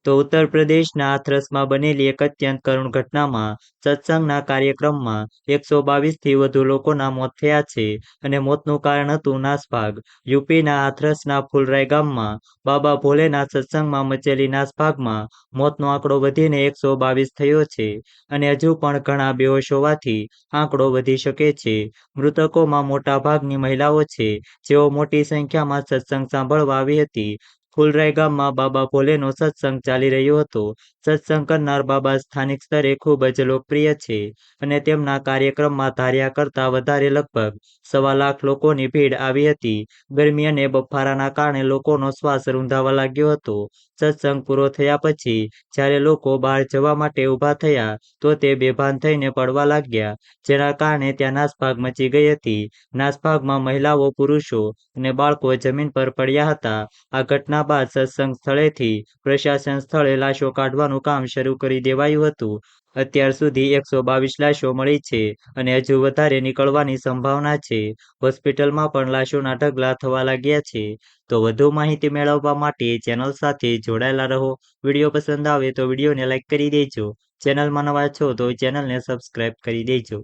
તો ઉત્તર પ્રદેશના હાથરસમાં બનેલી એક અત્યંત કરુણ ઘટનામાં સત્સંગના કાર્યક્રમમાં 122થી વધુ લોકોના મોત થયા છે અને મોતનું કારણ હતું નાસભાગ. યુપીના હાથરસના ફુલરાય ગામમાં બાબા ભોલેના સત્સંગમાં મચેલી નાસભાગમાં મોતનો આંકડો વધીને 122 થયો છે અને હજુ પણ ઘણા બેહોશ હોવાથી આંકડો વધી શકે છે. મૃતકોમાં મોટા ભાગની મહિલાઓ છે, જેઓ મોટી સંખ્યામાં સત્સંગ સાંભળવા આવી હતી. ફુલરાય ગામમાં બાબા ભોલેનો સત્સંગ ચાલી રહ્યો હતો. સત્સંગ કરનાર બાબા સ્થાનિક સ્તરે ખૂબ જ લોકપ્રિય છે અને તેમના કાર્યક્રમમાં ધાર્યા કરતાં વધારે લગભગ 1.25 લાખ લોકોની ભીડ આવી હતી. ગરમી અને બફારાના કારણે લોકોનો શ્વાસ રૂંધાવા લાગ્યો હતો. સત્સંગ પૂરો થયા પછી જ્યારે લોકો બહાર જવા માટે ઊભા થયા તો તે બેભાન થઈને પડવા લાગ્યા, જેના કારણે ત્યાં નાસભાગ મચી ગઈ હતી. નાસભાગમાં મહિલાઓ, પુરુષો અને બાળકો જમીન પર પડ્યા હતા. આ ઘટના બાદ સત્સંગ સ્થળેથી પ્રશાસન સ્થળે લાશો કાઢવાનું કામ શરૂ કરી દેવાયું હતું. અત્યાર સુધી 122 લાશો મળી છે અને હજુ વધારે નીકળવાની સંભાવના છે. હોસ્પિટલમાં પણ લાશોના ઢગલા થવા લાગ્યા છે. તો વધુ માહિતી મેળવવા માટે ચેનલ સાથે જોડાયેલા રહો. વિડીયો પસંદ આવે તો વિડીયોને લાઈક કરી દેજો. ચેનલમાં નવા છો તો ચેનલને સબસ્ક્રાઇબ કરી દેજો.